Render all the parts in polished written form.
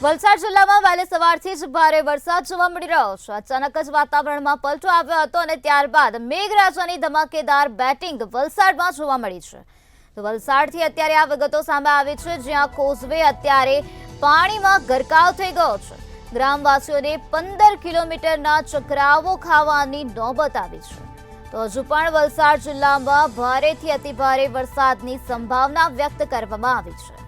વલસાડ જિલ્લામાં વહેલી સવારથી જ ભારે વરસાદ જોવા મળી રહ્યો છે। અચાનક જ વાતાવરણમાં પલટો આવ્યો હતો અને ત્યારબાદ મેઘરાજાની ધમાકેદાર બેટિંગ વલસાડમાં જોવા મળી છે। તો વલસાડથી અત્યારે આ વિગતો સામે આવી છે, જ્યાં કોઝવે અત્યારે પાણીમાં ગરકાવ થઈ ગયો છે। ગ્રામવાસીઓને 15 કિલોમીટરના ચક્રાવો ખાવાની નોબત આવી છે। તો હજુ પણ વલસાડ જિલ્લામાં ભારેથી અતિભારે વરસાદની સંભાવના વ્યક્ત કરવામાં આવી છે।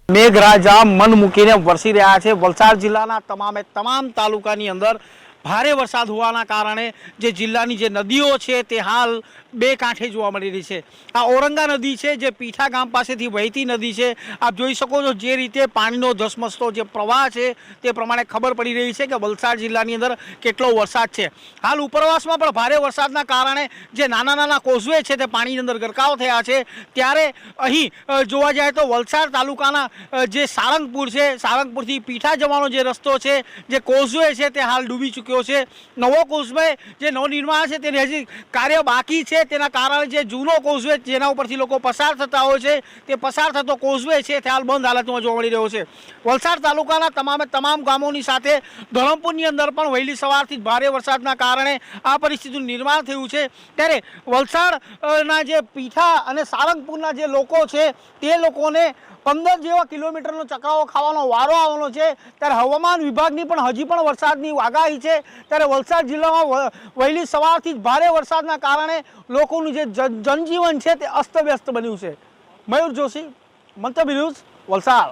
મેઘરાજા મન મૂકીને વરસી રહ્યા છે। વલસાડ જિલ્લાના તમામે તમામ તાલુકાની અંદર ભારે વરસાદ હોવાના કારણે જે જિલ્લાની જે નદીઓ છે તે હાલ બે કાંઠે જોવા મળી રહી છે। આ ઔરંગા નદી છે, જે પીઠા ગામ પાસેથી વહેતી નદી છે। આપ જોઈ શકો છો જે રીતે પાણીનો ધસમસતો જે પ્રવાહ છે તે પ્રમાણે ખબર પડી રહી છે કે વલસાડ જિલ્લાની અંદર કેટલો વરસાદ છે। હાલ ઉપરવાસમાં પણ ભારે વરસાદના કારણે જે નાના નાના કોઝવે છે તે પાણીની અંદર ગરકાવ થયા છે। ત્યારે અહીં જોવા જાય તો વલસાડ તાલુકાના જે સાળંગપુર છે, સાળંગપુરથી પીઠા જવાનો જે રસ્તો છે, જે કોઝવે છે તે હાલ ડૂબી ચૂક્યો છે। નવો કોઝવે જે નવનિર્માણ છે તેની હજી કાર્ય બાકી છે, તેના કારણે જે જૂનો કોઝવે જેના ઉપરથી લોકો પસાર થતા હોય છે તે પસાર થતો કોઝવે છે તે હાલ બંધ હાલતમાં જોવા મળી રહ્યો છે। વલસાડ તાલુકાના તમામે તમામ ગામોની સાથે ધરમપુરની અંદર પણ વહેલી સવારથી ભારે વરસાદના કારણે આ પરિસ્થિતિનું નિર્માણ થયું છે। ત્યારે વલસાડના જે પીઠા અને સાળંગપુરના જે લોકો છે તે લોકોને 15 જેવા કિલોમીટરનો ચક્રાવો ખાવાનો વારો આવવાનો છે। ત્યારે હવામાન વિભાગની પણ હજી પણ વરસાદની આગાહી છે। ત્યારે વલસાડ જિલ્લામાં વહેલી સવારથી જ ભારે વરસાદના કારણે લોકોનું જે જનજીવન છે તે અસ્તવ્યસ્ત બન્યું છે। મયુર જોશી, મંતવ્ય ન્યૂઝ, વલસાડ।